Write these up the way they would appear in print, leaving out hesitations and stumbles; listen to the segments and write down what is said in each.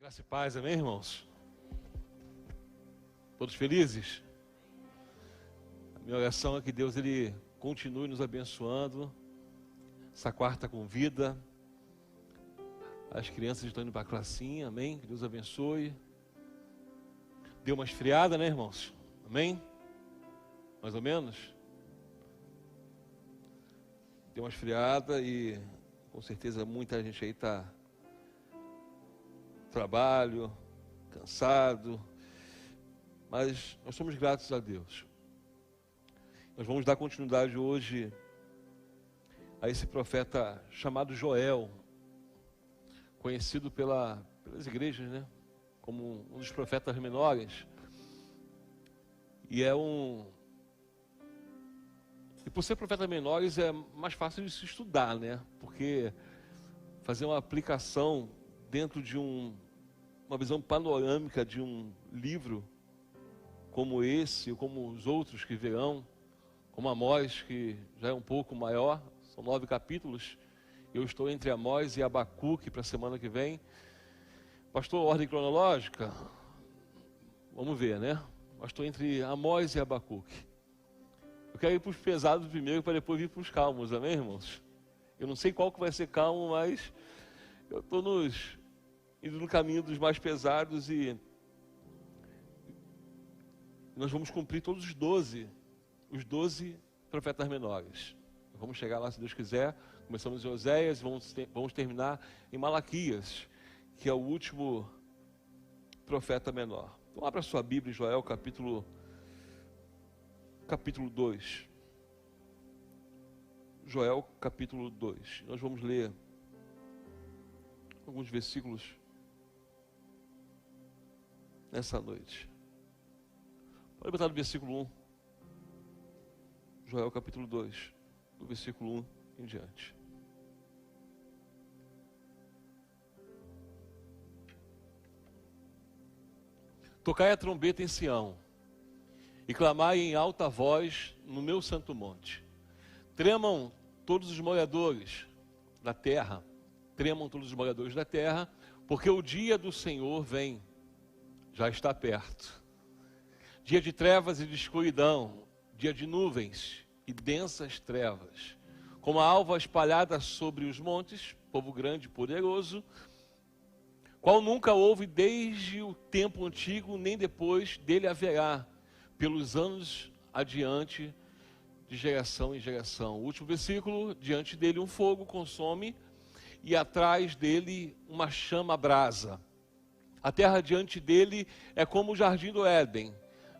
Graça e paz, amém, irmãos? Todos felizes? A minha oração é que Deus ele continue nos abençoando. Essa quarta com vida. As crianças estão indo para a classinha, amém? Que Deus abençoe. Deu uma esfriada, né, irmãos? Amém? Mais ou menos? Deu uma esfriada e com certeza muita gente aí está trabalho, cansado, mas nós somos gratos a Deus. Nós vamos dar continuidade hoje a esse profeta chamado Joel, conhecido pelas igrejas, né, como um dos profetas menores. E por ser profetas menores é mais fácil de se estudar, né? Porque fazer uma aplicação dentro de uma visão panorâmica de um livro como esse, ou como os outros que virão, como Amós, que já é um pouco maior, são 9 capítulos, eu estou entre Amós e Abacuque para a semana que vem. Pastor, ordem cronológica? Vamos ver, né? Mas estou entre Amós e Abacuque. Eu quero ir para os pesados primeiro, para depois vir para os calmos, amém, irmãos? Eu não sei qual que vai ser calmo, mas eu estou indo no caminho dos mais pesados e nós vamos cumprir todos os 12 profetas menores. Vamos chegar lá, se Deus quiser. Começamos em Oséias e vamos terminar em Malaquias, que é o último profeta menor. Então abra sua Bíblia, Joel, capítulo 2. Joel, capítulo 2. Nós vamos ler alguns versículos nessa noite. Pode botar no versículo 1. Joel, capítulo 2, do versículo 1 em diante. Tocai a trombeta em Sião, e clamai em alta voz no meu santo monte. Tremam todos os moradores da terra, porque o dia do Senhor vem, já está perto. Dia de trevas e de escuridão, dia de nuvens e densas trevas, como a alva espalhada sobre os montes, povo grande e poderoso, qual nunca houve desde o tempo antigo, nem depois dele haverá, pelos anos adiante, de geração em geração. O último versículo: diante dele um fogo consome, e atrás dele uma chama brasa. A terra diante dele é como o jardim do Éden,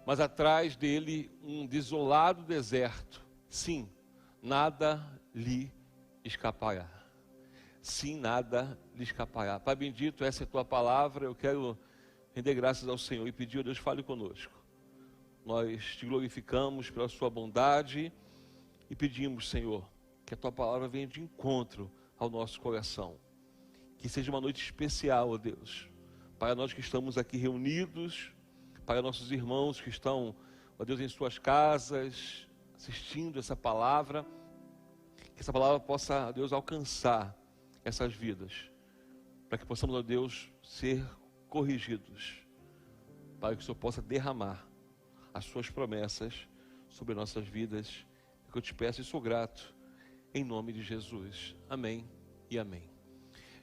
mas atrás dele um desolado deserto. Sim, nada lhe escapará. Sim, nada lhe escapará. Pai bendito, essa é a tua palavra. Eu quero render graças ao Senhor e pedir a Deus, fale conosco. Nós te glorificamos pela sua bondade e pedimos, Senhor, que a tua palavra venha de encontro ao nosso coração. Que seja uma noite especial, ó Deus, para nós que estamos aqui reunidos, para nossos irmãos que estão, ó Deus, em suas casas, assistindo essa palavra, que essa palavra possa, ó Deus, alcançar essas vidas, para que possamos, ó Deus, ser corrigidos, para que o Senhor possa derramar as suas promessas sobre nossas vidas. É que eu te peço e sou grato, em nome de Jesus. Amém e amém.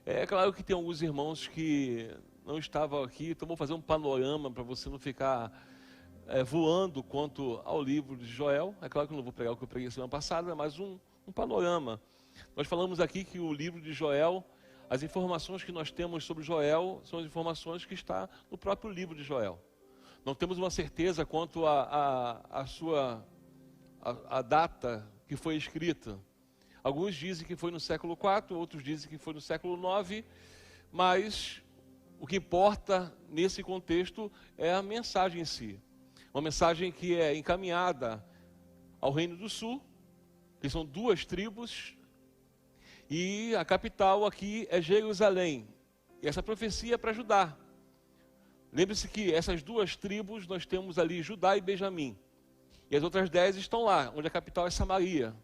É claro que tem alguns irmãos que não estavam aqui, então vou fazer um panorama para você não ficar voando quanto ao livro de Joel. É claro que eu não vou pregar o que eu preguei semana passada, mas um panorama. Nós falamos aqui que o livro de Joel, as informações que nós temos sobre Joel são as informações que estão no próprio livro de Joel. Não temos uma certeza quanto a data que foi escrita. Alguns dizem que foi no século IV, outros dizem que foi no século IX, mas o que importa nesse contexto é a mensagem em si. Uma mensagem que é encaminhada ao Reino do Sul, que são 2 tribos, e a capital aqui é Jerusalém. E essa profecia é para Judá. Lembre-se que essas 2 tribos, nós temos ali Judá e Benjamim. E as outras 10 estão lá, onde a capital é Samaria.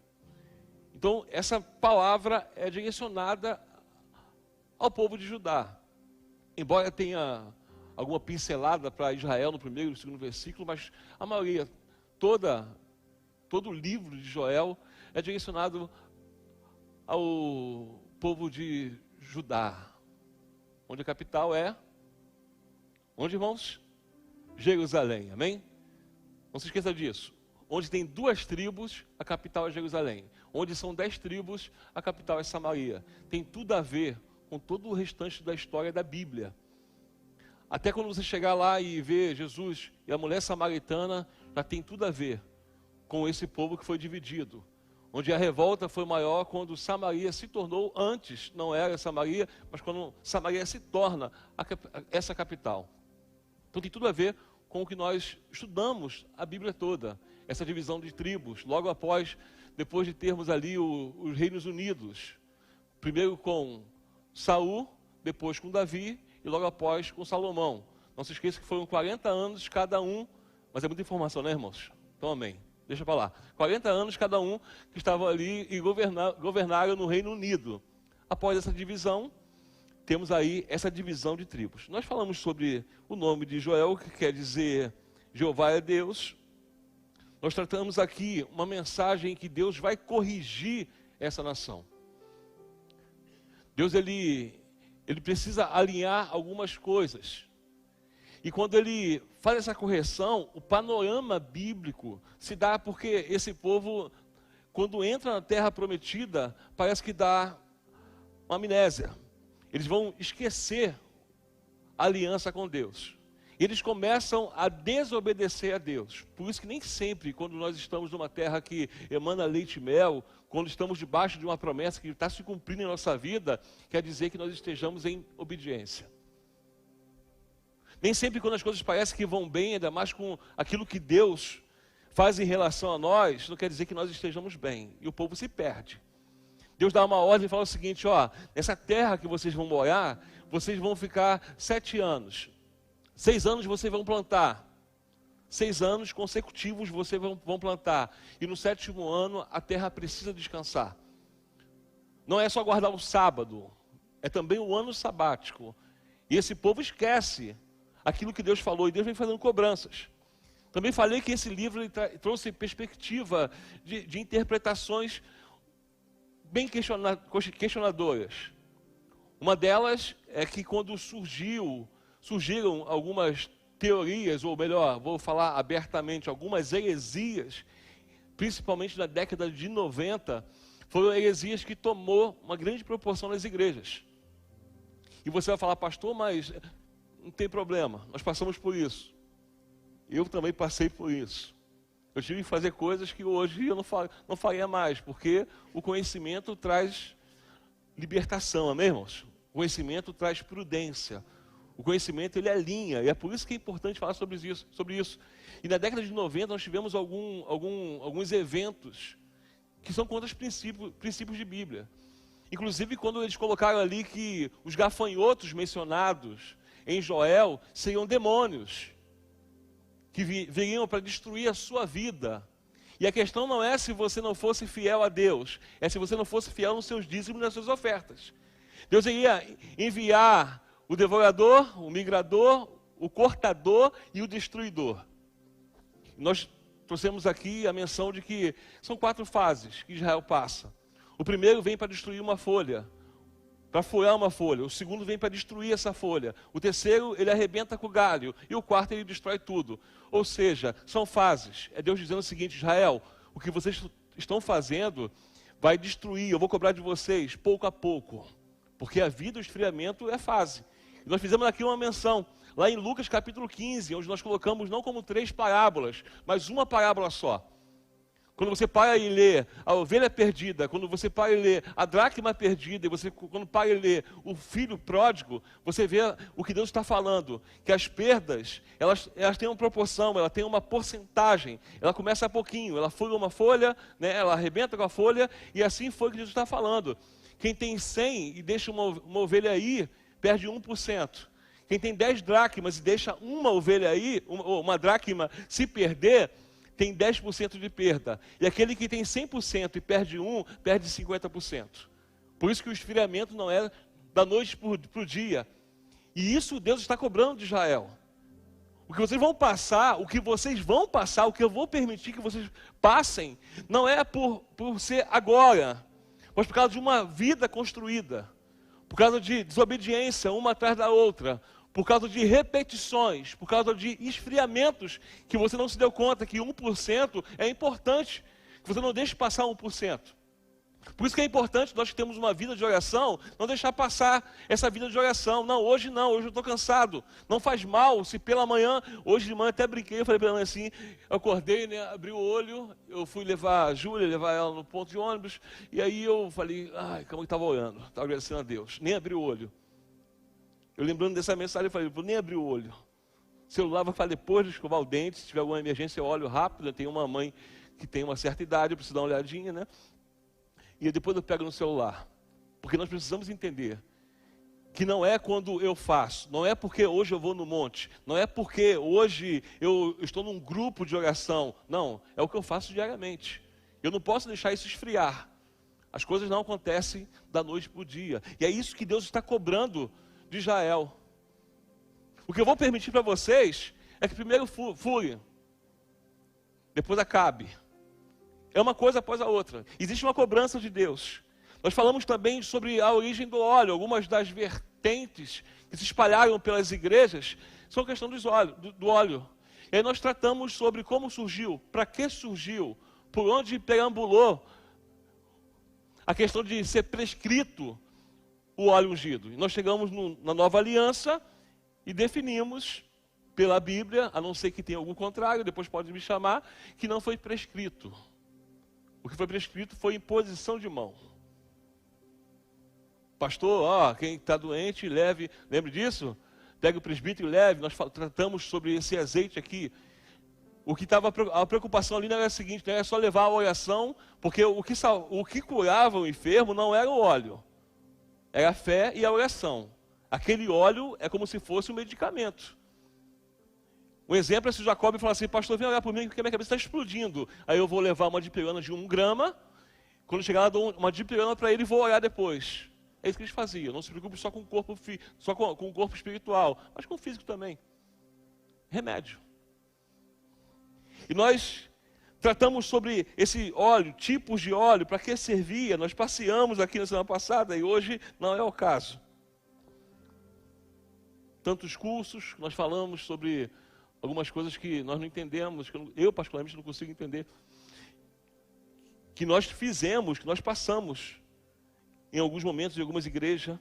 Então, essa palavra é direcionada ao povo de Judá. embora tenha alguma pincelada para Israel no primeiro e no segundo versículo, mas a maioria, todo o livro de Joel é direcionado ao povo de Judá, onde a capital é, onde, irmãos? Jerusalém, amém? Não se esqueça disso. Onde tem 2 tribos, a capital é Jerusalém. Onde são 10 tribos, a capital é Samaria. Tem tudo a ver com todo o restante da história da Bíblia. Até quando você chegar lá e ver Jesus e a mulher samaritana, já tem tudo a ver com esse povo que foi dividido. Onde a revolta foi maior quando Samaria se tornou, antes não era Samaria, mas quando Samaria se torna essa capital. Então tem tudo a ver com o que nós estudamos a Bíblia toda, essa divisão de tribos, logo depois de termos ali os reinos unidos, primeiro com Saul, depois com Davi e logo após com Salomão. Não se esqueça que foram 40 anos cada um, mas é muita informação, né, irmãos? Então amém, deixa para lá. 40 anos cada um que estavam ali e governaram no Reino Unido. Após essa divisão, temos aí essa divisão de tribos. Nós falamos sobre o nome de Joel, que quer dizer Jeová é Deus. Nós tratamos aqui uma mensagem que Deus vai corrigir essa nação. Deus, ele precisa alinhar algumas coisas. E quando ele faz essa correção, o panorama bíblico se dá porque esse povo, quando entra na terra prometida, parece que dá uma amnésia. Eles vão esquecer a aliança com Deus. Eles começam a desobedecer a Deus. Por isso que nem sempre, quando nós estamos numa terra que emana leite e mel, quando estamos debaixo de uma promessa que está se cumprindo em nossa vida, quer dizer que nós estejamos em obediência. Nem sempre quando as coisas parecem que vão bem, ainda mais com aquilo que Deus faz em relação a nós, não quer dizer que nós estejamos bem. E o povo se perde. Deus dá uma ordem e fala o seguinte, ó, nessa terra que vocês vão morar, vocês vão ficar 7 anos. 6 anos vocês vão plantar. 6 anos consecutivos vocês vão plantar. E no 7º ano a terra precisa descansar. Não é só guardar o sábado, é também o ano sabático. E esse povo esquece aquilo que Deus falou, e Deus vem fazendo cobranças. Também falei que esse livro trouxe perspectiva de interpretações bem questionadoras. Uma delas é que quando surgiram algumas teorias, ou melhor, vou falar abertamente, algumas heresias, principalmente na década de 90, foram heresias que tomou uma grande proporção nas igrejas. E você vai falar, pastor, mas não tem problema, nós passamos por isso. Eu também passei por isso. Eu tive que fazer coisas que hoje eu não faria mais, porque o conhecimento traz libertação, amém, irmãos? O conhecimento traz prudência. O conhecimento, ele alinha, e é por isso que é importante falar sobre isso. E na década de 90 nós tivemos alguns eventos que são contra os princípios de Bíblia. Inclusive quando eles colocaram ali que os gafanhotos mencionados em Joel seriam demônios que viriam para destruir a sua vida. E a questão não é se você não fosse fiel a Deus, é se você não fosse fiel nos seus dízimos e nas suas ofertas. Deus iria enviar o devorador, o migrador, o cortador e o destruidor. Nós trouxemos aqui a menção de que são 4 fases que Israel passa. O primeiro vem para destruir uma folha, para furar uma folha. O segundo vem para destruir essa folha. O terceiro, ele arrebenta com o galho. E o quarto, ele destrói tudo. Ou seja, são fases. É Deus dizendo o seguinte, Israel, o que vocês estão fazendo vai destruir, eu vou cobrar de vocês pouco a pouco. Porque a vida, o esfriamento é fase. E nós fizemos aqui uma menção, lá em Lucas capítulo 15, onde nós colocamos não como 3 parábolas, mas uma parábola só. Quando você para e lê a ovelha perdida, quando você para e lê a dracma perdida, e você quando para e lê o filho pródigo, você vê o que Deus está falando, que as perdas, elas têm uma proporção, ela tem uma porcentagem, ela começa a pouquinho, ela fura uma folha, né, ela arrebenta com a folha, e assim foi que Jesus está falando. Quem tem 100 e deixa uma ovelha aí, perde 1%. Quem tem 10 dracmas e deixa uma ovelha aí, uma dracma se perder, tem 10% de perda. E aquele que tem 100% e perde 1, perde 50%. Por isso que o esfriamento não é da noite para o dia. E isso Deus está cobrando de Israel. O que vocês vão passar, o que eu vou permitir que vocês passem, não é por ser agora, mas por causa de uma vida construída, por causa de desobediência uma atrás da outra, por causa de repetições, por causa de esfriamentos que você não se deu conta que 1% é importante, que você não deixe passar 1%. Por isso que é importante nós que temos uma vida de oração, não deixar passar essa vida de oração. Não, hoje eu estou cansado. Não faz mal se pela manhã, hoje de manhã até brinquei, eu falei para ela assim, eu acordei, né, abri o olho, eu fui levar a Júlia, levar ela no ponto de ônibus, e aí eu falei, como eu estava orando, estava agradecendo a Deus, nem abri o olho. Eu lembrando dessa mensagem, eu falei, nem abri o olho. O celular vai falar depois de escovar o dente, se tiver alguma emergência eu olho rápido, eu tenho uma mãe que tem uma certa idade, eu preciso dar uma olhadinha, né? E depois eu pego no celular. Porque nós precisamos entender que não é quando eu faço, não é porque hoje eu vou no monte, não é porque hoje eu estou num grupo de oração. Não, é o que eu faço diariamente. Eu não posso deixar isso esfriar. As coisas não acontecem da noite para o dia. E é isso que Deus está cobrando de Israel. O que eu vou permitir para vocês é que primeiro flui, depois acabe. É uma coisa após a outra. Existe uma cobrança de Deus. Nós falamos também sobre a origem do óleo. Algumas das vertentes que se espalharam pelas igrejas são questão do óleo. E aí nós tratamos sobre como surgiu, para que surgiu, por onde perambulou a questão de ser prescrito o óleo ungido. E nós chegamos na nova aliança e definimos pela Bíblia, a não ser que tenha algum contrário, depois pode me chamar, que não foi prescrito. O que foi prescrito foi imposição de mão. Pastor, quem está doente, leve, lembre disso? Pegue o presbítero e leve. Nós tratamos sobre esse azeite aqui. A preocupação ali não era a seguinte, não era só levar a oração, porque o que curava o enfermo não era o óleo, era a fé e a oração. Aquele óleo é como se fosse um medicamento. Um exemplo é se o Jacob falar assim, pastor, vem orar por mim porque a minha cabeça está explodindo. Aí eu vou levar uma dipirona de 1 grama, quando chegar lá dou uma dipirona para ele e vou orar depois. É isso que eles faziam, não se preocupe só com o corpo, com o corpo espiritual, mas com o físico também. Remédio. E nós tratamos sobre esse óleo, tipos de óleo, para que servia. Nós passeamos aqui na semana passada e hoje não é o caso. Tantos cursos, nós falamos sobre algumas coisas que nós não entendemos, que eu particularmente não consigo entender, que nós fizemos, que nós passamos em alguns momentos em algumas igrejas.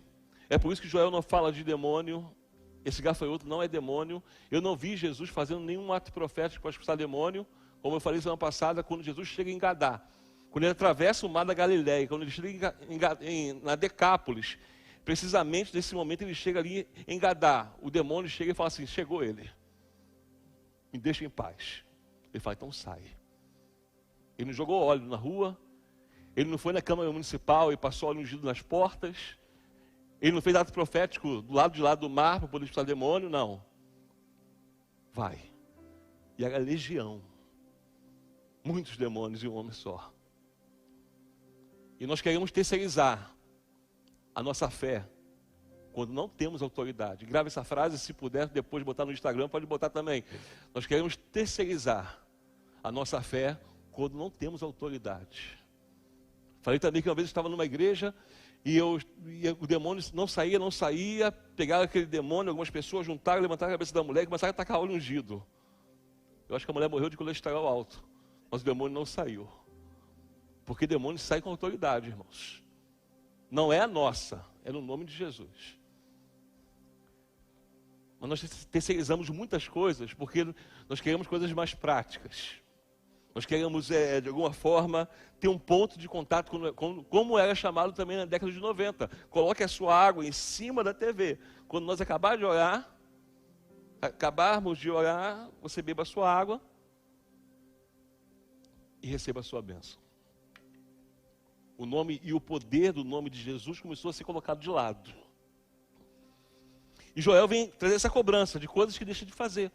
É por isso que Joel não fala de demônio. Esse gafanhoto não é demônio. Eu não vi Jesus fazendo nenhum ato profético para expulsar demônio, como eu falei semana passada, quando Jesus chega em Gadá, quando ele atravessa o mar da Galileia, quando ele chega na Decápolis, precisamente nesse momento ele chega ali em Gadá, o demônio chega e fala assim, chegou ele, me deixa em paz. Ele fala, então sai. Ele não jogou óleo na rua, ele não foi na Câmara Municipal e passou óleo ungido nas portas, ele não fez ato profético do lado de lá do mar para poder expulsar demônio, não. Vai. E era legião. Muitos demônios em um homem só. E nós queremos terceirizar a nossa fé quando não temos autoridade. Grave essa frase, se puder, depois botar no Instagram, pode botar também. Nós queremos terceirizar a nossa fé quando não temos autoridade. Falei também que uma vez eu estava numa igreja e o demônio não saía, pegaram aquele demônio, algumas pessoas juntaram, levantaram a cabeça da mulher e começaram a tacar óleo ungido. Eu acho que a mulher morreu de colesterol alto, mas o demônio não saiu. Porque demônio sai com autoridade, irmãos. Não é a nossa, é no nome de Jesus. Mas nós terceirizamos muitas coisas porque nós queremos coisas mais práticas. Nós queremos, de alguma forma, ter um ponto de contato, como era chamado também na década de 90. Coloque a sua água em cima da TV. Quando nós acabarmos de orar, você beba a sua água e receba a sua bênção. O nome e o poder do nome de Jesus começou a ser colocado de lado. E Joel vem trazer essa cobrança de coisas que deixa de fazer.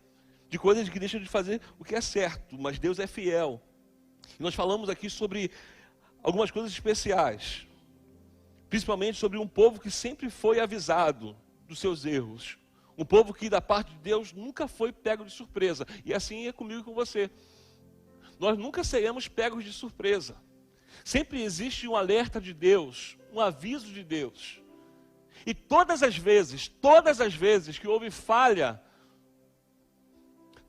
De coisas que deixam de fazer o que é certo, mas Deus é fiel. E nós falamos aqui sobre algumas coisas especiais, principalmente sobre um povo que sempre foi avisado dos seus erros, Um povo que da parte de Deus nunca foi pego de surpresa. E assim é comigo e com você. Nós nunca seremos pegos de surpresa. Sempre existe um alerta de Deus, um aviso de Deus. E todas as vezes que houve falha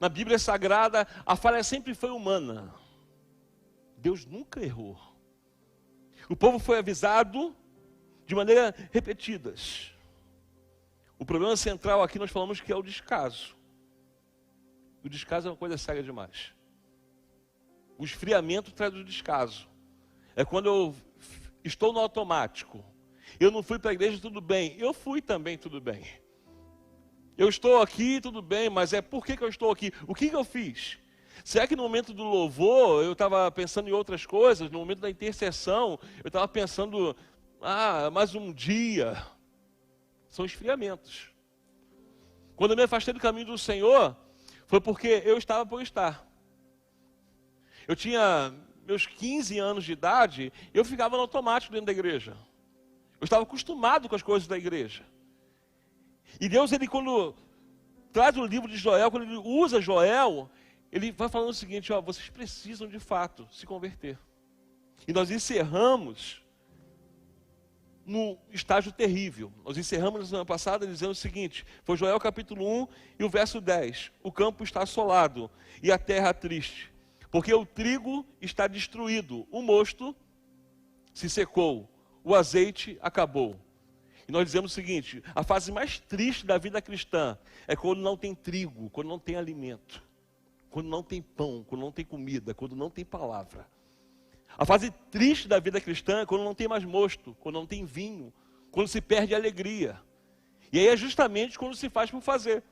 na Bíblia Sagrada, a falha sempre foi humana. Deus nunca errou. O povo foi avisado de maneira repetidas. O problema central aqui nós falamos que é o descaso. O descaso é uma coisa séria demais. O esfriamento traz o descaso. É quando eu estou no automático. Eu não fui para a igreja, tudo bem. Eu fui também, tudo bem. Eu estou aqui, tudo bem, mas por que eu estou aqui? O que eu fiz? Será que no momento do louvor eu estava pensando em outras coisas? No momento da intercessão eu estava pensando, mais um dia. São esfriamentos. Quando eu me afastei do caminho do Senhor, foi porque eu estava por estar. Eu tinha meus 15 anos de idade, eu ficava no automático dentro da igreja. Eu estava acostumado com as coisas da igreja. E Deus, ele quando traz o livro de Joel, quando ele usa Joel, ele vai falando o seguinte, vocês precisam de fato se converter. E nós encerramos no estágio terrível. Nós encerramos na semana passada dizendo o seguinte, foi Joel capítulo 1 e o verso 10. O campo está assolado e a terra triste, porque o trigo está destruído, o mosto se secou, o azeite acabou. E nós dizemos o seguinte, a fase mais triste da vida cristã é quando não tem trigo, quando não tem alimento, quando não tem pão, quando não tem comida, quando não tem palavra. A fase triste da vida cristã é quando não tem mais mosto, quando não tem vinho, quando se perde a alegria. E aí é justamente quando se faz por fazer.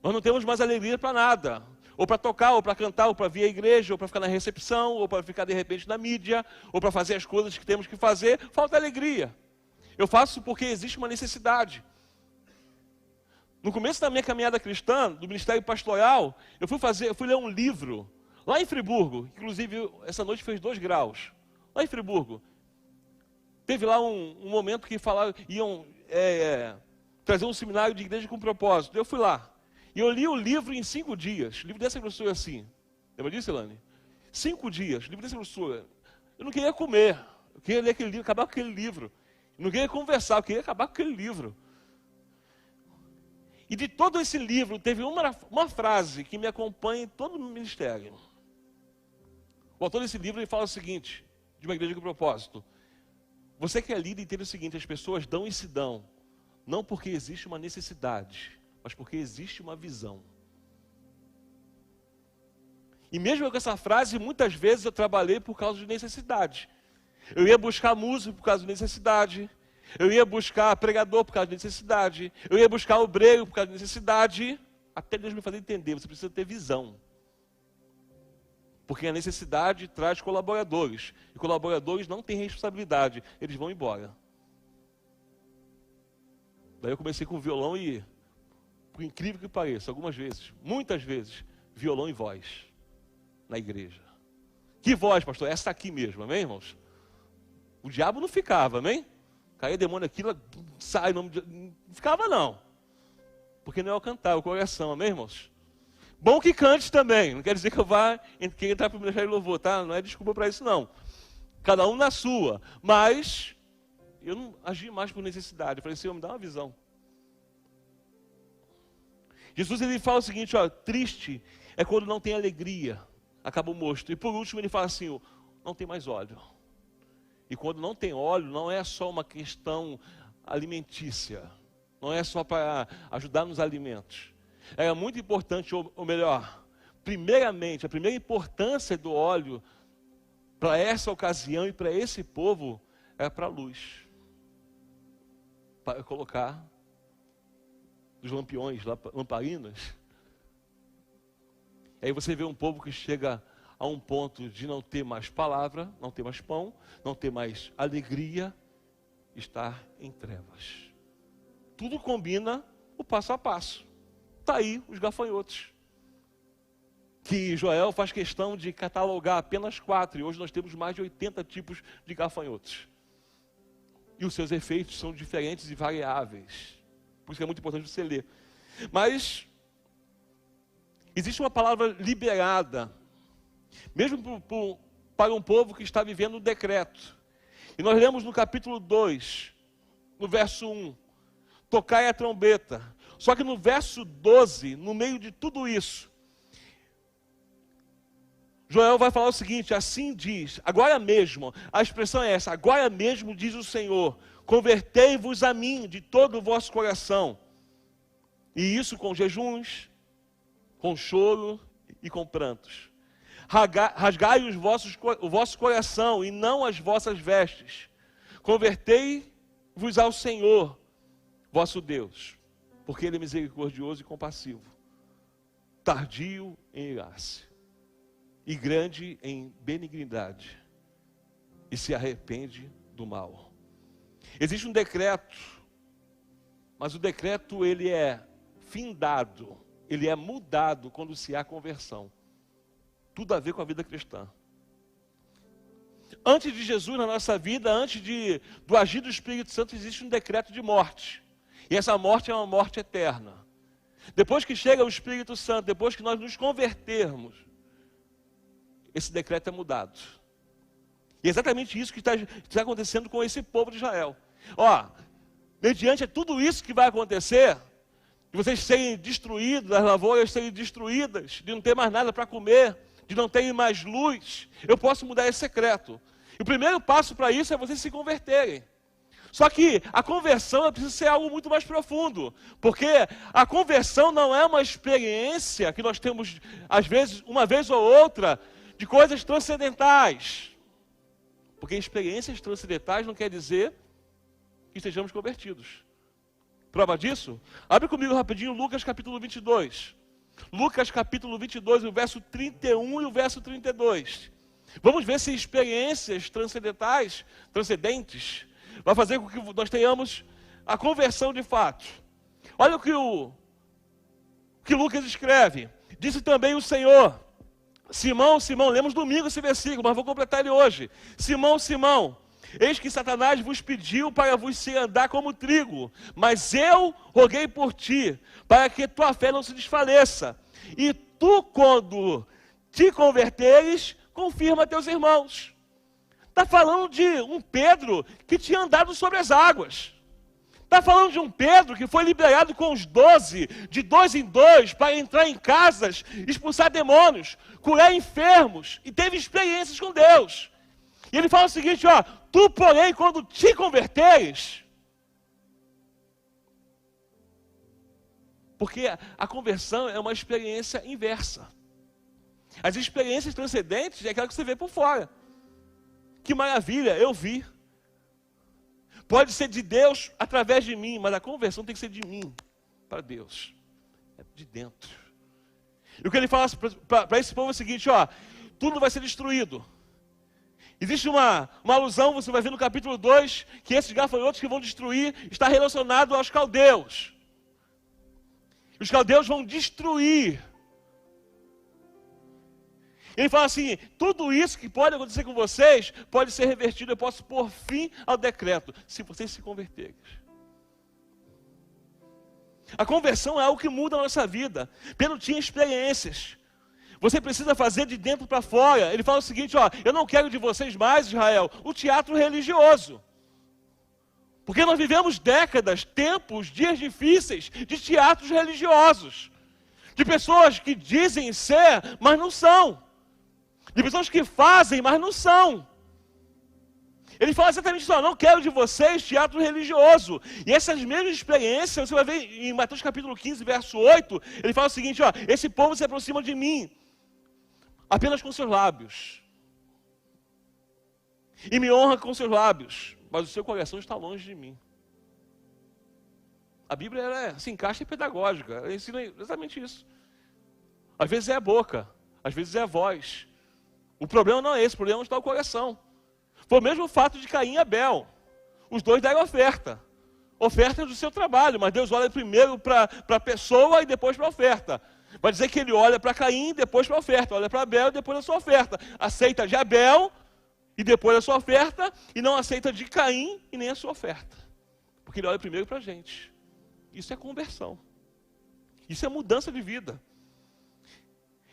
Nós não temos mais alegria para nada. Ou para tocar, ou para cantar, ou para vir à igreja, ou para ficar na recepção, ou para ficar de repente na mídia, ou para fazer as coisas que temos que fazer, falta alegria. Eu faço porque existe uma necessidade. No começo da minha caminhada cristã, do ministério pastoral, eu fui ler um livro, lá em Friburgo, inclusive essa noite fez 2 graus, lá em Friburgo. Teve lá um momento que iam trazer um seminário de igreja com propósito. Eu fui lá. E eu li o livro em 5 dias. O livro dessa grossura assim. Lembra disso, Elane? 5 dias, livro dessa grossura. Eu não queria comer. Eu queria ler aquele livro, acabar com aquele livro. Eu não queria conversar, eu queria acabar com aquele livro. E de todo esse livro, teve uma frase que me acompanha em todo o ministério. O autor desse livro ele fala o seguinte, de uma igreja com propósito. Você que é líder entende o seguinte, as pessoas dão e se dão, não porque existe uma necessidade, mas porque existe uma visão. E mesmo com essa frase, muitas vezes eu trabalhei por causa de necessidade. Eu ia buscar músico por causa de necessidade. Eu ia buscar pregador por causa de necessidade. Eu ia buscar obreiro por causa de necessidade. Até Deus me fazer entender, você precisa ter visão. Porque a necessidade traz colaboradores. E colaboradores não têm responsabilidade. Eles vão embora. Daí eu comecei com violão e, por incrível que pareça, algumas vezes, muitas vezes, violão e voz. Na igreja. Que voz, pastor? Essa aqui mesmo, amém, irmãos? O diabo não ficava, amém? Caía demônio aqui, sai, não ficava não. Porque não é o cantar, é o coração, amém, irmãos? Bom que cante também, não quer dizer que eu vá entrar para o ministério de louvor, tá? Não é desculpa para isso não. Cada um na sua, mas eu não agi mais por necessidade. Eu falei, Senhor, me dá uma visão. Jesus ele fala o seguinte, triste é quando não tem alegria, acaba o mosto. E por último ele fala assim, não tem mais óleo. E quando não tem óleo, não é só uma questão alimentícia. Não é só para ajudar nos alimentos. É muito importante, ou melhor, primeiramente, a primeira importância do óleo para essa ocasião e para esse povo é para a luz. Para colocar os lampiões, lamparinas. Aí você vê um povo que chega a um ponto de não ter mais palavra, não ter mais pão, não ter mais alegria, estar em trevas. Tudo combina o passo a passo. Está aí os gafanhotos. Que Joel faz questão de catalogar apenas 4, e hoje nós temos mais de 80 tipos de gafanhotos. E os seus efeitos são diferentes e variáveis. Por isso que é muito importante você ler. Mas existe uma palavra liberada, mesmo para um povo que está vivendo um decreto. E nós lemos no capítulo 2, no verso 1, tocai a trombeta. Só que no verso 12, no meio de tudo isso, Joel vai falar o seguinte: assim diz, agora mesmo, a expressão é essa, agora mesmo diz o Senhor, convertei-vos a mim de todo o vosso coração, e isso com jejuns, com choro e com prantos. Rasgai o vosso coração e não as vossas vestes. Convertei-vos ao Senhor, vosso Deus, porque Ele é misericordioso e compassivo, tardio em irar-se e grande em benignidade, e se arrepende do mal. Existe um decreto, mas o decreto ele é findado, ele é mudado quando se há conversão. Tudo a ver com a vida cristã. Antes de Jesus na nossa vida, antes do agir do Espírito Santo, existe um decreto de morte. E essa morte é uma morte eterna. Depois que chega o Espírito Santo, depois que nós nos convertermos, esse decreto é mudado. E é exatamente isso que está acontecendo com esse povo de Israel. Mediante tudo isso que vai acontecer, de vocês serem destruídos, as lavouras serem destruídas, de não ter mais nada para comer, de não terem mais luz, eu posso mudar esse decreto. E o primeiro passo para isso é vocês se converterem. Só que a conversão precisa ser algo muito mais profundo, porque a conversão não é uma experiência que nós temos, às vezes, uma vez ou outra, de coisas transcendentais. Porque experiências transcendentais não quer dizer que estejamos convertidos. Prova disso? Abre comigo rapidinho Lucas capítulo 22. Lucas capítulo 22, o verso 31 e o verso 32. Vamos ver se experiências transcendentes vai fazer com que nós tenhamos a conversão de fato. Olha o que Lucas escreve. Disse também o Senhor: Simão, Simão, lemos domingo esse versículo, mas vou completar ele hoje. Simão, Simão, eis que Satanás vos pediu para vos se andar como trigo, mas eu roguei por ti, para que tua fé não se desfaleça. E tu, quando te converteres, confirma teus irmãos. Está falando de um Pedro que tinha andado sobre as águas. Está falando de um Pedro que foi liberado com os 12, de 2 em 2, para entrar em casas, expulsar demônios, curar enfermos, e teve experiências com Deus. E ele fala o seguinte, tu, porém, quando te converteres, porque a conversão é uma experiência inversa. As experiências transcendentes é aquela que você vê por fora. Que maravilha, eu vi. Pode ser de Deus através de mim, mas a conversão tem que ser de mim para Deus. É de dentro. E o que ele fala para esse povo é o seguinte, tudo vai ser destruído. Existe uma alusão, você vai ver no capítulo 2, que esses gafanhotos que vão destruir está relacionado aos caldeus. Os caldeus vão destruir. Ele fala assim, tudo isso que pode acontecer com vocês, pode ser revertido, eu posso pôr fim ao decreto, se vocês se converterem. A conversão é algo que muda a nossa vida. Pedro tinha experiências. Você precisa fazer de dentro para fora. Ele fala o seguinte, eu não quero de vocês mais, Israel, o teatro religioso. Porque nós vivemos décadas, tempos, dias difíceis de teatros religiosos. De pessoas que dizem ser, mas não são. De pessoas que fazem, mas não são. Ele fala exatamente isso, não quero de vocês teatro religioso. E essas mesmas experiências, você vai ver em Mateus capítulo 15, verso 8, ele fala o seguinte, esse povo se aproxima de mim, apenas com seus lábios. E me honra com seus lábios, mas o seu coração está longe de mim. A Bíblia ela se encaixa em pedagógica, ela ensina exatamente isso. Às vezes é a boca, às vezes é a voz. O problema não é esse, o problema está no coração. Foi o mesmo fato de Caim e Abel. Os dois deram oferta. Oferta do seu trabalho, mas Deus olha primeiro para a pessoa e depois para a oferta. Vai dizer que ele olha para Caim e depois para a oferta. Olha para Abel e depois a sua oferta. Aceita de Abel e depois a sua oferta. E não aceita de Caim e nem a sua oferta. Porque ele olha primeiro para a gente. Isso é conversão. Isso é mudança de vida.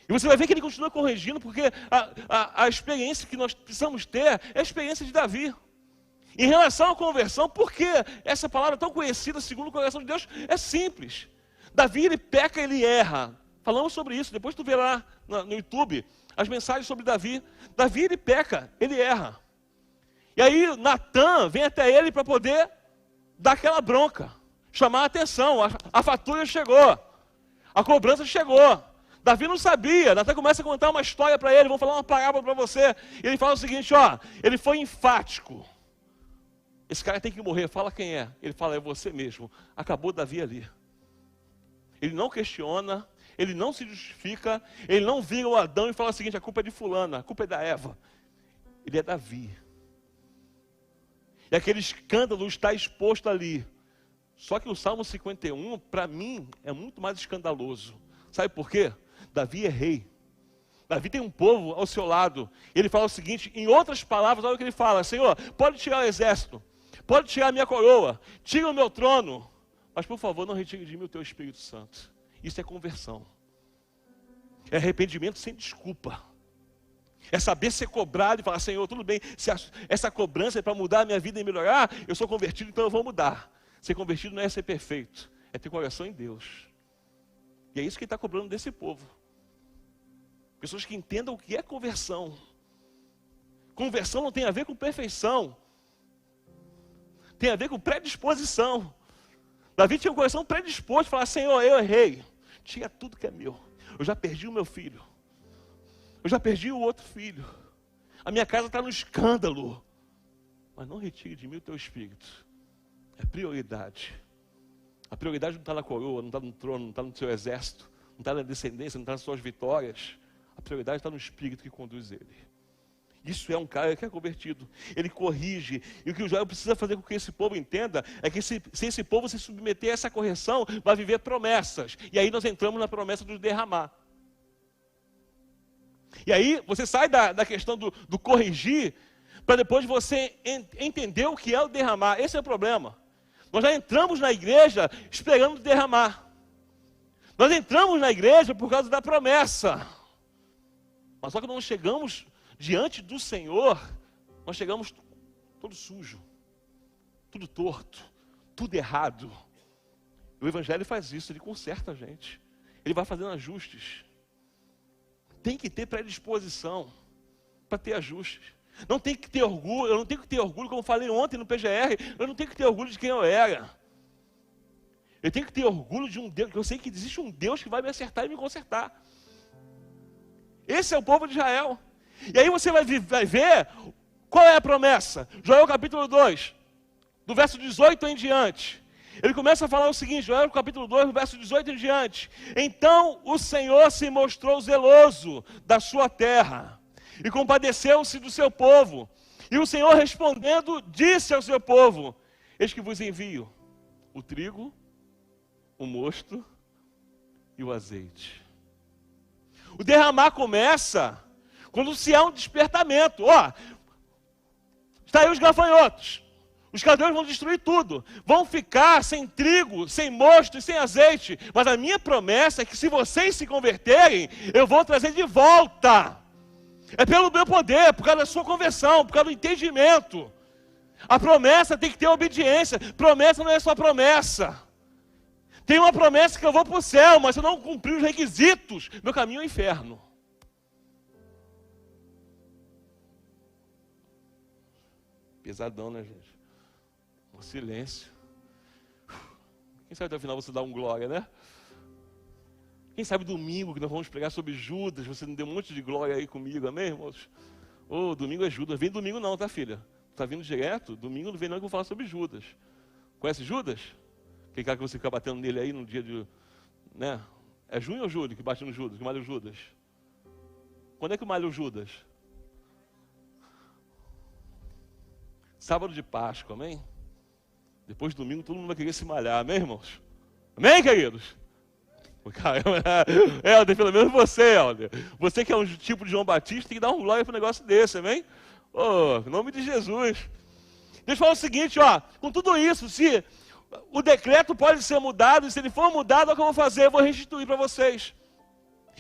E você vai ver que ele continua corrigindo, porque a experiência que nós precisamos ter é a experiência de Davi. Em relação à conversão, por que essa palavra tão conhecida, segundo o coração de Deus, é simples. Davi, ele peca, ele erra. Falamos sobre isso, depois tu vê lá no YouTube as mensagens sobre Davi. Davi, ele peca, ele erra. E aí Natan vem até ele para poder dar aquela bronca, chamar a atenção. A fatura chegou, a cobrança chegou. Davi não sabia. Natan começa a contar uma história para ele, vão falar uma parábola para você. E ele fala o seguinte, ó, ele foi enfático. Esse cara tem que morrer, fala quem é. Ele fala, é você mesmo. Acabou Davi ali. Ele não questiona, ele não se justifica, ele não vira o Adão e fala o seguinte, a culpa é de fulana, a culpa é da Eva. Ele é Davi. E aquele escândalo está exposto ali. Só que o Salmo 51, para mim, é muito mais escandaloso. Sabe por quê? Davi é rei. Davi tem um povo ao seu lado. Ele fala o seguinte, em outras palavras, olha o que ele fala. Senhor, pode tirar o exército, pode tirar a minha coroa, tira o meu trono, mas por favor, não retire de mim o teu Espírito Santo. Isso é conversão. É arrependimento sem desculpa. É saber ser cobrado e falar, Senhor, tudo bem, se essa cobrança é para mudar a minha vida e melhorar, eu sou convertido, então eu vou mudar. Ser convertido não é ser perfeito, é ter coração em Deus. E é isso que ele está cobrando desse povo. Pessoas que entendam o que é conversão. Conversão não tem a ver com perfeição. Tem a ver com predisposição. Davi tinha um coração predisposto, falar, Senhor, eu errei. Tira tudo que é meu. Eu já perdi o meu filho. Eu já perdi o outro filho. A minha casa está no escândalo. Mas não retire de mim o teu espírito. É prioridade. A prioridade não está na coroa, não está no trono, não está no seu exército, não está na descendência, não está nas suas vitórias. A prioridade está no espírito que conduz ele. Isso é um cara que é convertido. Ele corrige. E o que o Joel precisa fazer com que esse povo entenda é que se esse povo se submeter a essa correção, vai viver promessas. E aí nós entramos na promessa do derramar. E aí você sai da questão do corrigir, para depois você entender o que é o derramar. Esse é o problema. Nós já entramos na igreja esperando derramar. Nós entramos na igreja por causa da promessa. Mas só que nós chegamos diante do Senhor, nós chegamos todo sujo, tudo torto, tudo errado. O Evangelho faz isso, ele conserta a gente. Ele vai fazendo ajustes. Tem que ter predisposição para ter ajustes. Não tem que ter orgulho, eu não tenho que ter orgulho, como eu falei ontem no PGR, eu não tenho que ter orgulho de quem eu era. Eu tenho que ter orgulho de um Deus, que eu sei que existe um Deus que vai me acertar e me consertar. Esse é o povo de Israel. E aí você vai ver qual é a promessa. Joel capítulo 2, do verso 18 em diante. Ele começa a falar o seguinte, Joel capítulo 2, do verso 18 em diante. Então o Senhor se mostrou zeloso da sua terra e compadeceu-se do seu povo. E o Senhor respondendo disse ao seu povo, eis que vos envio o trigo, o mosto e o azeite. O derramar começa quando se há um despertamento. Ó, está aí os gafanhotos. Os cadeiros vão destruir tudo. Vão ficar sem trigo, sem mosto e sem azeite. Mas a minha promessa é que se vocês se converterem, eu vou trazer de volta. É pelo meu poder, por causa da sua conversão, por causa do entendimento. A promessa tem que ter obediência. Promessa não é só promessa. Tem uma promessa que eu vou para o céu, mas se eu não cumprir os requisitos, meu caminho é o inferno. Pesadão, né, gente? Um silêncio. Quem sabe até o final você dá um glória, né? Quem sabe domingo que nós vamos pregar sobre Judas, você não deu um monte de glória aí comigo, amém, irmãos? Ô, domingo é Judas. Vem domingo não, tá, filha? Tá vindo direto? Domingo não vem não que eu vou falar sobre Judas. Conhece Judas? Aquele cara que você fica batendo nele aí no dia de... né? É junho ou julho que bate no Judas, que malha o Judas? Quando é que malha o Judas? Sábado de Páscoa, amém? Depois de domingo todo mundo vai querer se malhar, amém, irmãos? Amém, queridos? Caramba, Helder, pelo menos você, Helder. Você que é um tipo de João Batista, tem que dar um glória para um negócio desse, amém? Em nome de Jesus. Deixa eu falar o seguinte, ó, com tudo isso, se O decreto pode ser mudado, e se ele for mudado, o que eu vou fazer? Eu vou restituir para vocês.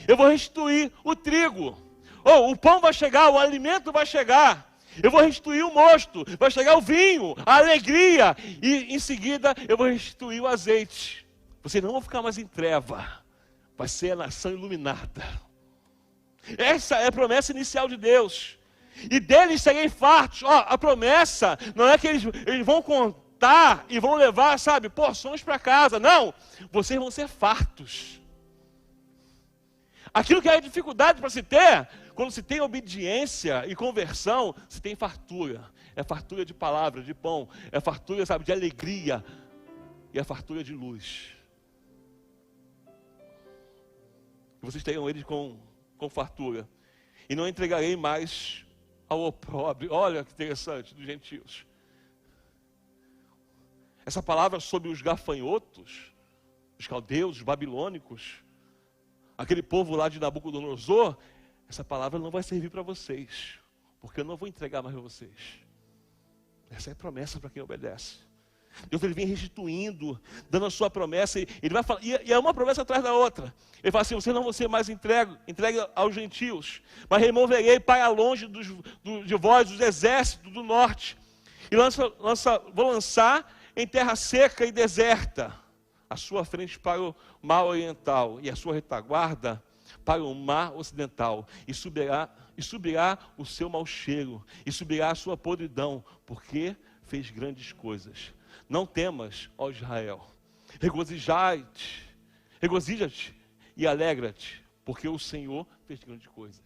Eu vou restituir o trigo. O pão vai chegar, o alimento vai chegar. Eu vou restituir o mosto, vai chegar o vinho, a alegria. E em seguida eu vou restituir o azeite. Vocês não vão ficar mais em treva. Vai ser a nação iluminada. Essa é a promessa inicial de Deus. E deles serem fartos. A promessa não é que eles vão contar e vão levar, porções para casa. Não, vocês vão ser fartos. Aquilo que é dificuldade para se ter, quando se tem obediência e conversão, se tem fartura. É fartura de palavra, de pão. É fartura, de alegria. E é fartura de luz. Vocês tenham eles com fartura. E não entregarei mais ao opróbrio. Olha que interessante, dos gentios. Essa palavra sobre os gafanhotos, os caldeus, os babilônicos, aquele povo lá de Nabucodonosor, essa palavra não vai servir para vocês, porque eu não vou entregar mais a vocês. Essa é a promessa para quem obedece. Deus ele vem restituindo, dando a sua promessa, e ele vai falar, e é uma promessa atrás da outra. Ele fala assim: vocês não vão ser mais entregue aos gentios, mas removerei para longe de vós os exércitos do norte, e vou lançar em terra seca e deserta, a sua frente para o mar oriental, e a sua retaguarda para o mar ocidental, e subirá o seu mau cheiro, e subirá a sua podridão, porque fez grandes coisas. Não temas, ó Israel, regozija-te e alegra-te, porque o Senhor fez grandes coisas.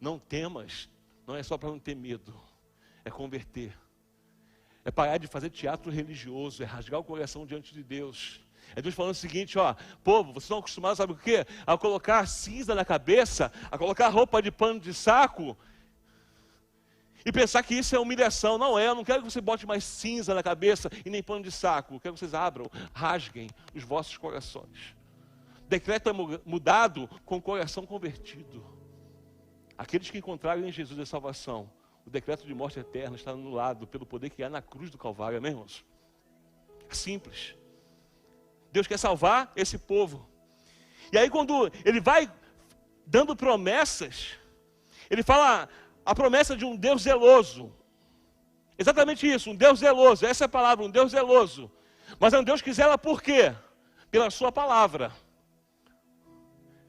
Não temas, não é só para não ter medo, é converter. É parar de fazer teatro religioso, é rasgar o coração diante de Deus. É Deus falando o seguinte: povo, vocês estão acostumados, sabe o quê? A colocar cinza na cabeça, a colocar roupa de pano de saco, e pensar que isso é humilhação. Não é, eu não quero que você bote mais cinza na cabeça e nem pano de saco. Eu quero que vocês rasguem os vossos corações. O decreto é mudado com o coração convertido. Aqueles que encontrarem em Jesus a salvação, o decreto de morte eterna está anulado pelo poder que há na cruz do Calvário, amém, irmãos? É simples. Deus quer salvar esse povo. E aí quando ele vai dando promessas, ele fala a promessa de um Deus zeloso. Exatamente isso, um Deus zeloso. Essa é a palavra, um Deus zeloso. Mas é um Deus que zela por quê? Pela sua palavra.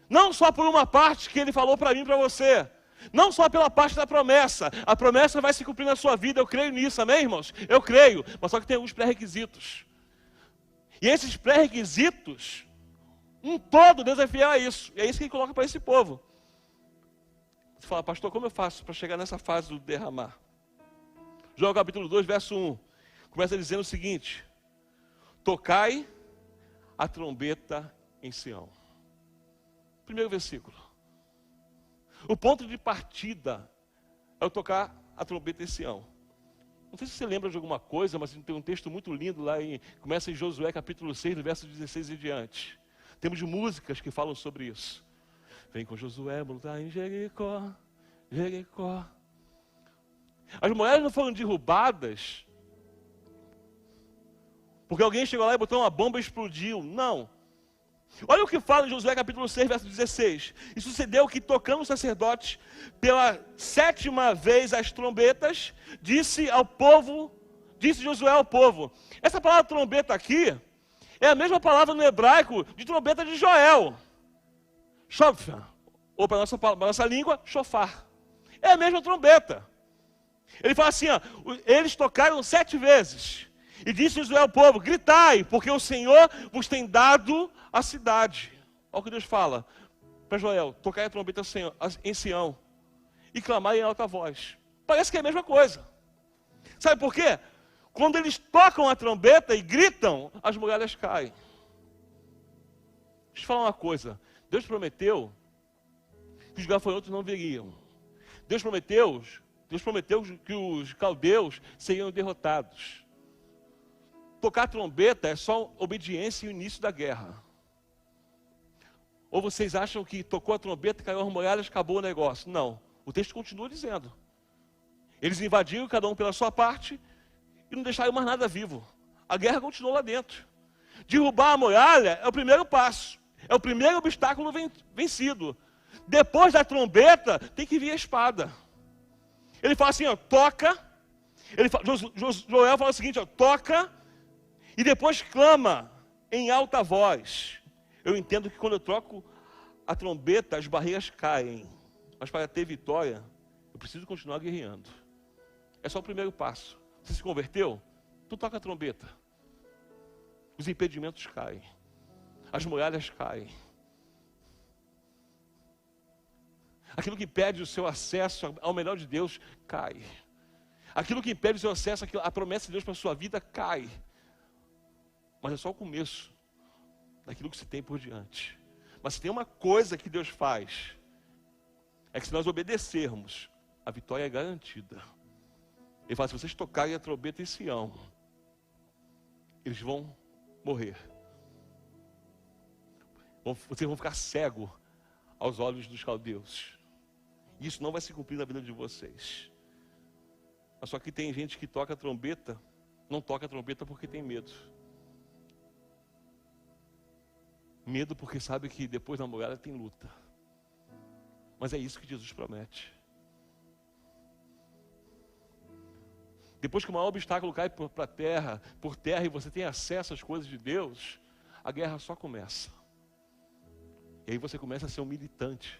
Não só por uma parte que ele falou para mim e para você. Não só pela parte da promessa. A promessa vai se cumprir na sua vida, eu creio nisso, amém, irmãos? Eu creio, mas só que tem alguns pré-requisitos. E esses pré-requisitos, um todo, Deus é fiel a isso. E é isso que ele coloca para esse povo. Você fala: pastor, como eu faço para chegar nessa fase do derramar? João capítulo 2, verso 1. Começa dizendo o seguinte: tocai a trombeta em Sião. Primeiro versículo. O ponto de partida é o tocar a trombeta em Sião. Não sei se você lembra de alguma coisa, mas tem um texto muito lindo lá, começa em Josué capítulo 6, no verso 16 e diante. Temos músicas que falam sobre isso. Vem com Josué, lutar em Jericó, Jericó. As muralhas não foram derrubadas porque alguém chegou lá e botou uma bomba e explodiu. Não. Olha o que fala em Josué capítulo 6, verso 16. E sucedeu que, tocando o sacerdote pela 7ª vez as trombetas, disse Josué ao povo. Essa palavra trombeta aqui é a mesma palavra no hebraico de trombeta de Joel. Shofar, ou para a nossa língua, shofar. É a mesma trombeta. Ele fala assim: eles tocaram 7 vezes. E disse Josué ao povo: gritai, porque o Senhor vos tem dado a cidade. Olha o que Deus fala para Joel: tocai a trombeta em Sião e clamai em alta voz. Parece que é a mesma coisa. Sabe por quê? Quando eles tocam a trombeta e gritam, as muralhas caem. Deixa eu falar uma coisa. Deus prometeu que os gafanhotos não viriam. Deus prometeu que os caldeus seriam derrotados. Tocar a trombeta é só obediência e o início da guerra. Ou vocês acham que tocou a trombeta, caiu as muralhas, acabou o negócio? Não. O texto continua dizendo. Eles invadiram, cada um pela sua parte, e não deixaram mais nada vivo. A guerra continuou lá dentro. Derrubar a muralha é o primeiro passo. É o primeiro obstáculo vencido. Depois da trombeta, tem que vir a espada. Ele fala assim, ó, toca. Joel fala o seguinte, ó, toca e depois clama em alta voz. Eu entendo que quando eu troco a trombeta, as barreiras caem. Mas para ter vitória, eu preciso continuar guerreando. É só o primeiro passo. Você se converteu? Tu toca a trombeta. Os impedimentos caem. As muralhas caem. Aquilo que impede o seu acesso ao melhor de Deus, cai. Aquilo que impede o seu acesso à promessa de Deus para a sua vida, cai. Mas é só o começo daquilo que se tem por diante. Mas se tem uma coisa que Deus faz, é que se nós obedecermos, a vitória é garantida. Ele fala, se vocês tocarem a trombeta em Sião, eles vão morrer. Vocês vão ficar cegos aos olhos dos caldeus. Isso não vai se cumprir na vida de vocês. Mas só que tem gente que toca a trombeta, não toca a trombeta porque tem medo. Medo porque sabe que depois da muralha tem luta. Mas é isso que Jesus promete. Depois que o maior obstáculo cai por terra, e você tem acesso às coisas de Deus, a guerra só começa. E aí você começa a ser um militante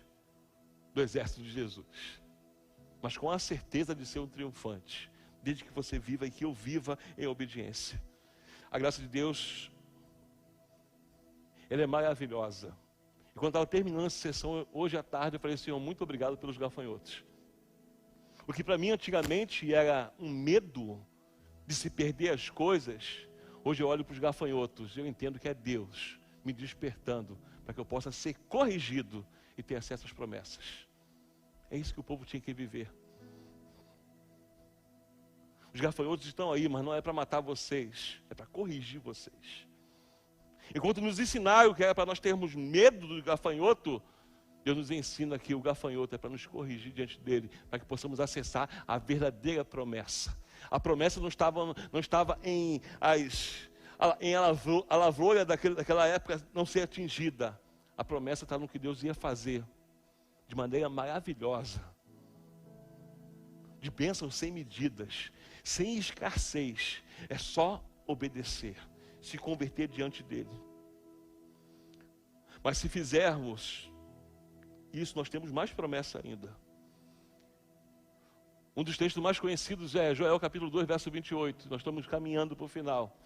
do exército de Jesus. Mas com a certeza de ser um triunfante. Desde que você viva e que eu viva em obediência. A graça de Deus, ela é maravilhosa. E quando estava terminando essa sessão, hoje à tarde, eu falei, Senhor, muito obrigado pelos gafanhotos. O que para mim antigamente era um medo de se perder as coisas, hoje eu olho para os gafanhotos, eu entendo que é Deus me despertando para que eu possa ser corrigido e ter acesso às promessas. É isso que o povo tinha que viver. Os gafanhotos estão aí, mas não é para matar vocês, é para corrigir vocês. Enquanto nos ensinaram que era para nós termos medo do gafanhoto, Deus nos ensina que o gafanhoto é para nos corrigir diante dele, para que possamos acessar a verdadeira promessa. A promessa não estava em a lavoura daquela época não ser atingida. A promessa está no que Deus ia fazer, de maneira maravilhosa, de bênçãos sem medidas, sem escassez. É só obedecer, se converter diante dele. Mas se fizermos isso, nós temos mais promessa ainda. Um dos textos mais conhecidos é Joel capítulo 2, verso 28. Nós estamos caminhando para o final.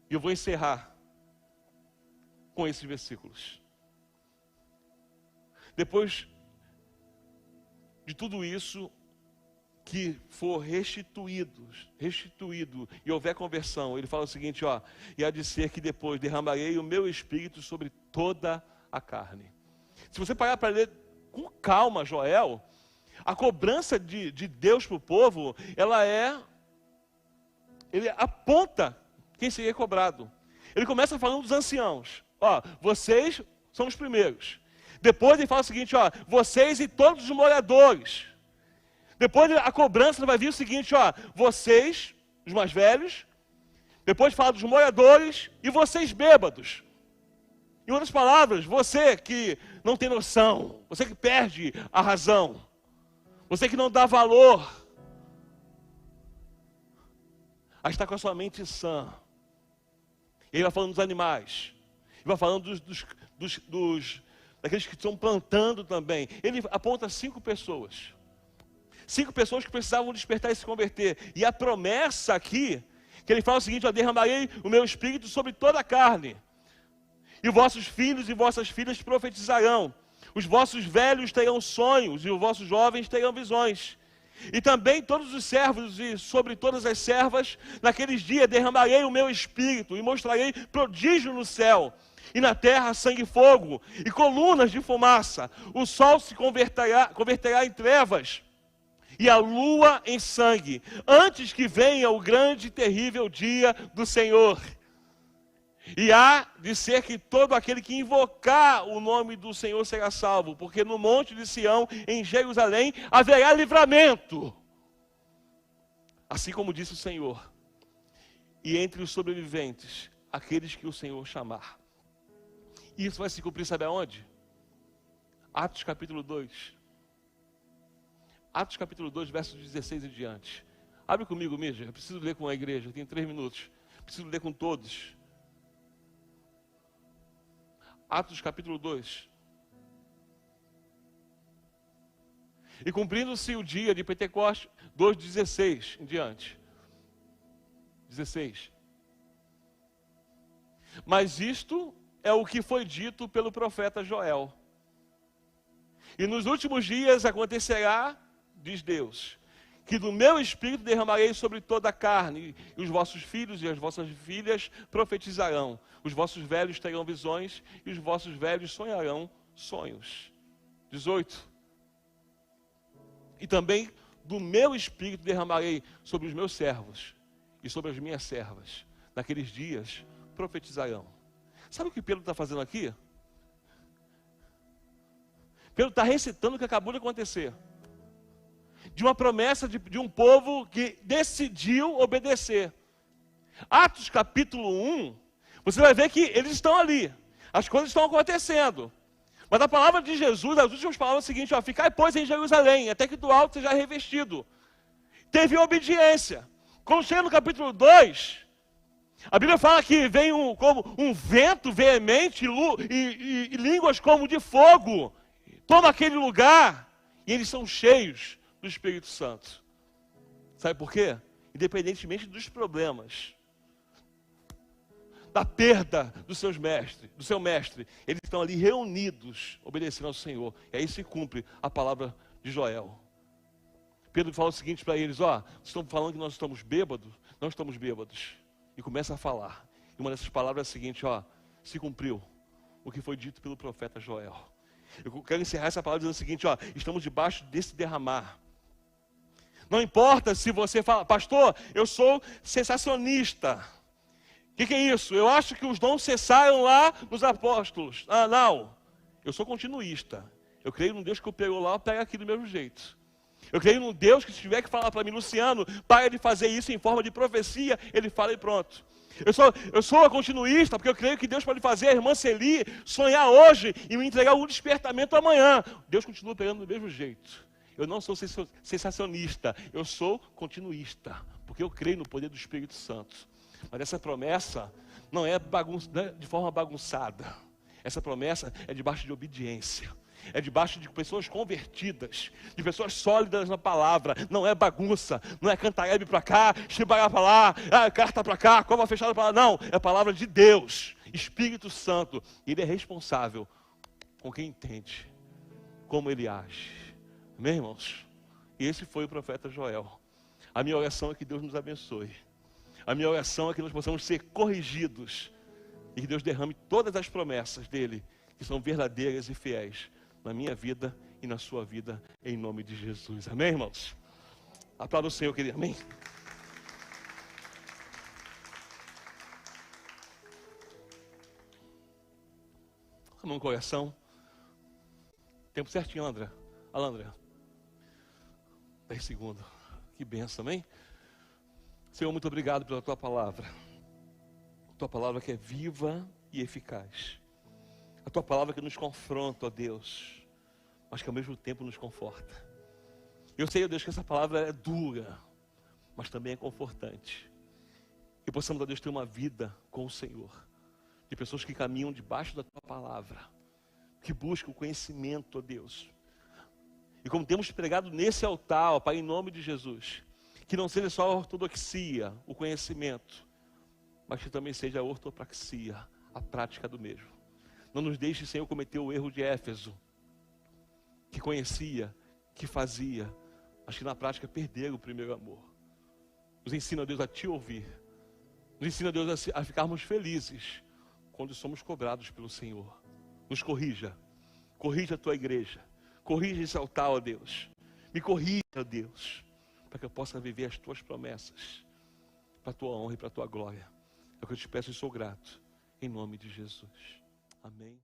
E eu vou encerrar com esses versículos. Depois de tudo isso que for restituído, e houver conversão, ele fala o seguinte, ó, e há de ser que depois derramarei o meu espírito sobre toda a carne. Se você parar para ler com calma Joel, a cobrança de Deus para o povo, ele aponta quem seria cobrado. Ele começa falando dos anciãos. Ó, vocês são os primeiros. Depois ele fala o seguinte, ó, vocês e todos os moradores. Depois a cobrança vai vir o seguinte, ó, vocês, os mais velhos. Depois fala dos moradores e vocês bêbados. Em outras palavras, você que não tem noção, você que perde a razão, você que não dá valor a estar com a sua mente sã. Ele vai falando dos animais, ele vai falando daqueles que estão plantando também. Ele aponta 5 pessoas. 5 pessoas que precisavam despertar e se converter. E a promessa aqui, que ele fala o seguinte, ó, derramarei o meu espírito sobre toda a carne. E vossos filhos e vossas filhas profetizarão. Os vossos velhos terão sonhos e os vossos jovens terão visões. E também todos os servos e sobre todas as servas, naqueles dias derramarei o meu espírito e mostrarei prodígio no céu. E na terra sangue e fogo e colunas de fumaça. O sol se converterá em trevas e a lua em sangue, antes que venha o grande e terrível dia do Senhor. E há de ser que todo aquele que invocar o nome do Senhor será salvo, porque no monte de Sião, em Jerusalém, haverá livramento. Assim como disse o Senhor, e entre os sobreviventes, aqueles que o Senhor chamar. E isso vai se cumprir, sabe aonde? Atos capítulo 2. Atos capítulo 2, versos 16 e diante. Abre comigo, Mídia. Eu preciso ler com a igreja, tem 3 minutos. Preciso ler com todos. Atos capítulo 2. E cumprindo-se o dia de Pentecostes, 2:16 em diante. 16. Mas isto é o que foi dito pelo profeta Joel. E nos últimos dias acontecerá, diz Deus, que do meu espírito derramarei sobre toda a carne, e os vossos filhos e as vossas filhas profetizarão, os vossos velhos terão visões, e os vossos velhos sonharão sonhos. 18. E também do meu espírito derramarei sobre os meus servos e sobre as minhas servas. Naqueles dias profetizarão. Sabe o que Pedro está fazendo aqui? Pedro está recitando o que acabou de acontecer. De uma promessa de um povo que decidiu obedecer. Atos capítulo 1, você vai ver que eles estão ali. As coisas estão acontecendo. Mas a palavra de Jesus, as últimas palavras são as seguintes: ficai, pois, em Jerusalém, até que do alto seja revestido. Teve obediência. Quando chega no capítulo 2, a Bíblia fala que vem como um vento veemente e línguas como de fogo. Toma aquele lugar e eles são cheios do Espírito Santo. Sabe por quê? Independentemente dos problemas, da perda dos seus mestres, do seu mestre, eles estão ali reunidos, obedecendo ao Senhor. E aí se cumpre a palavra de Joel. Pedro fala o seguinte para eles: vocês estão falando que nós estamos bêbados? Não estamos bêbados. E começa a falar. E uma dessas palavras é a seguinte: se cumpriu o que foi dito pelo profeta Joel. Eu quero encerrar essa palavra dizendo o seguinte: estamos debaixo desse derramar. Não importa se você fala, pastor, eu sou cessacionista. O que é isso? Eu acho que os dons cessaram lá nos apóstolos. Não. Eu sou continuista. Eu creio num Deus que operou lá, pega aqui do mesmo jeito. Eu creio num Deus que, se tiver que falar para mim, Luciano, para de fazer isso em forma de profecia, ele fala e pronto. Eu sou continuista, porque eu creio que Deus pode fazer a irmã Celi sonhar hoje e me entregar um despertamento amanhã. Deus continua pegando do mesmo jeito. Eu não sou sensacionista, eu sou continuista, porque eu creio no poder do Espírito Santo. Mas essa promessa não é de forma bagunçada. Essa promessa é debaixo de obediência. É debaixo de pessoas convertidas, de pessoas sólidas na palavra. Não é bagunça, não é cantarebe para cá, chibará para lá, carta para cá, cova fechada para lá. Não, é a palavra de Deus, Espírito Santo. Ele é responsável com quem entende como ele age. Amém, irmãos? E esse foi o profeta Joel. A minha oração é que Deus nos abençoe. A minha oração é que nós possamos ser corrigidos e que Deus derrame todas as promessas dele, que são verdadeiras e fiéis, na minha vida e na sua vida, em nome de Jesus. Amém, irmãos? Aplauda o Senhor, querido. Amém? A mão no coração. Tempo certinho, Alandra. 10 segundos. Que benção, amém? Senhor, muito obrigado pela tua palavra. Tua palavra que é viva e eficaz. A tua palavra que nos confronta, ó Deus, mas que ao mesmo tempo nos conforta. Eu sei, ó Deus, que essa palavra é dura, mas também é confortante. Que possamos, ó Deus, ter uma vida com o Senhor, de pessoas que caminham debaixo da tua palavra, que buscam o conhecimento, ó Deus. E como temos pregado nesse altar, ó Pai, em nome de Jesus, que não seja só a ortodoxia, o conhecimento, mas que também seja a ortopraxia, a prática do mesmo. Não nos deixe, Senhor, cometer o erro de Éfeso, que conhecia, que fazia, mas que na prática perderam o primeiro amor. Nos ensina, Deus, a te ouvir. Nos ensina, Deus, a ficarmos felizes quando somos cobrados pelo Senhor. Nos corrija. Corrija a tua igreja. Corrija esse altar, ó Deus. Me corrija, ó Deus, para que eu possa viver as tuas promessas, para a tua honra e para a tua glória. É o que eu te peço e sou grato. Em nome de Jesus. Amém.